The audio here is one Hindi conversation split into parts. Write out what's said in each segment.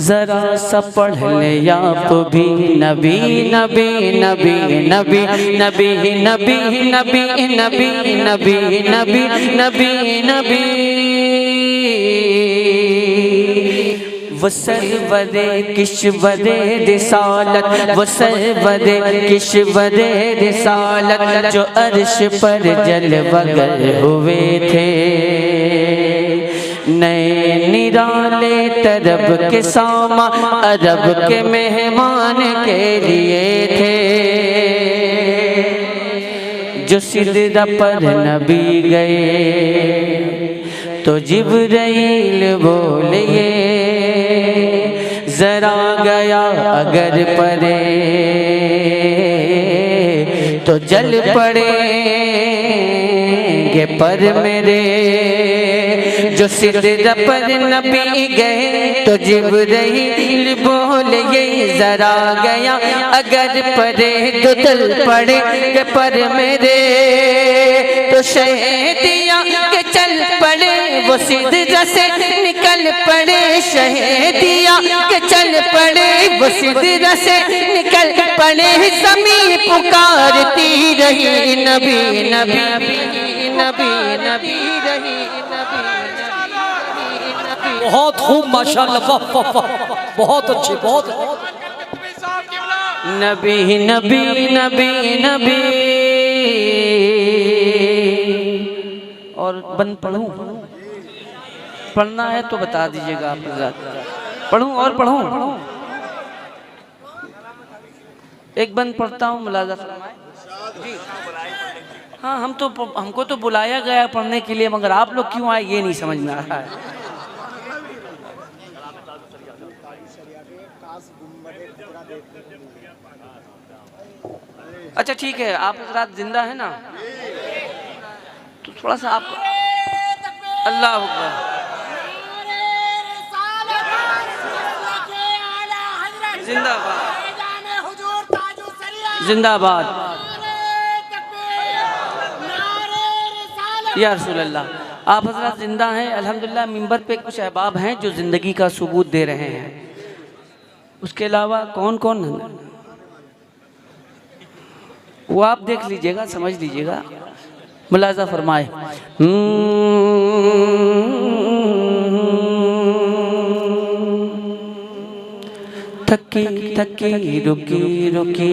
जरा सा पढ़ ले आप भी नबी नबी नबी नबी नबी नबी नबी नबी नबी नबी नबी नबी वो सरवरे किश्वरे रिसालत वो सरवरे किश्वरे रिसालत जो अर्श पर जलवगर हुए थे नए निराले तरब के सामा अरब के मेहमान के लिए थे जो सिदरा पर नबी गए तो जिब्राइल बोले जरा गया अगर पड़े तो जल पड़ेंगे पर मेरे जो सिदरा पर नबी गए तो जिब्राइल बोले जरा गया अगर पड़े तो जल पड़ेंगे पर मेरे तो शहीदिया के चल पड़े वो सिदरा से निकल पड़े शहीदिया के चल पड़े वो सिदरा से निकल पड़े ज़मीं पुकारती रही नबी नबी नबी नबी रही बहुत खूब माशाल्लाह, वाह वाह वाह, बहुत अच्छी, बहुत नबी नबी नबी नबी। और बंद पढ़ूं? पढ़ना है तो बता दीजिएगा आप हज़रात। पढ़ूं और पढ़ूं? एक बंद पढ़ता हूँ, मुलाज़ा फरमाएं। हाँ हमको तो बुलाया गया पढ़ने के लिए, मगर आप लोग क्यों आए ये नहीं समझ में आ रहा है। अच्छा ठीक है, आप हज़रात जिंदा है ना, तो थोड़ा सा आप अल्लाह अकबर। जिंदाबाद जिंदाबाद या रसूल अल्लाह। आप हज़रात जिंदा हैं अल्हम्दुलिल्लाह। मिंबर पे कुछ अहबाब हैं जो ज़िंदगी का सबूत दे रहे हैं। उसके अलावा कौन कौन है वो आप देख लीजिएगा, समझ लीजिएगा। मुलाज़ा फरमाए। थकी थकी रुकी रुकी,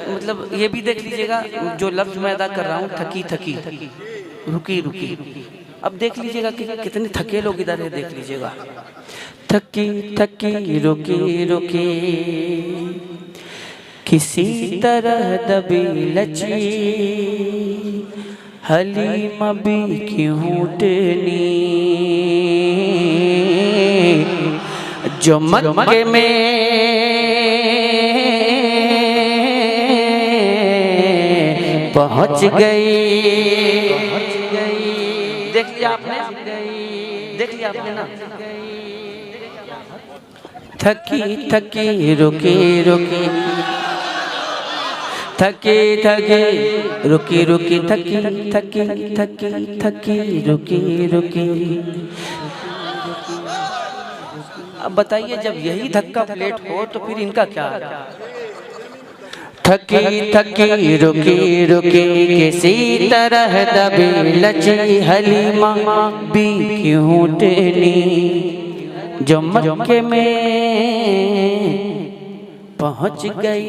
मतलब ये भी देख लीजिएगा जो लफ्ज मैं अदा कर रहा हूँ, थकी थकी रुकी रुकी। अब देख लीजिएगा कि कितने थके लोग इधर है, देख लीजिएगा। थकी थकी रुकी रुकी किसी तरह दबी लची हलीमा भी क्यों उठनी जो मक्के में पहुंच गई। देख लिया आपने, देख लिया आपने ना। थकी थकी रुकी रुकी थकी थकी रुकी रुकी थकी थकी थकी थकी रुकी रुकी। अब बताइए जब यही धक्का प्लेट हो तो फिर इनका क्या? थकी थकी रुकी रुकी किसी तरह दबी लची हलीमा भी क्यों उठनी जो मक्के में पहुंच गई।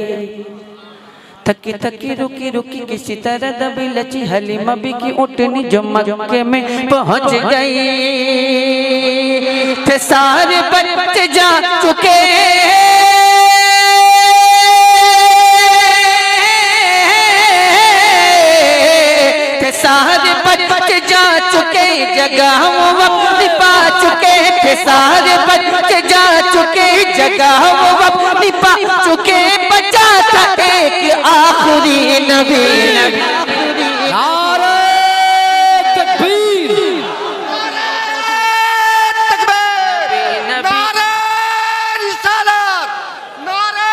थकी थकी रुकी रुकी किसी तरह दबी लची हलीमा भी की उठनी जो मक्के में पहुंच गई। थे सारे बच्चे जा चुके थे, सारे बच्चे जा चुके जगह वो वक्त पा चुके थे, सारे बच्चे जा चुके जगह वो वक्त पा चुके। बचा था एक आखिरी नबी। नारे तकबीर, नारे रिसालत, नारे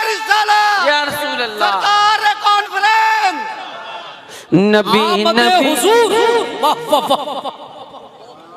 रिसालत या रसूल अल्लाह। सरकार कॉन्फ्रेंस नबी आमद नबी हुजूर, वाह वाह वाह।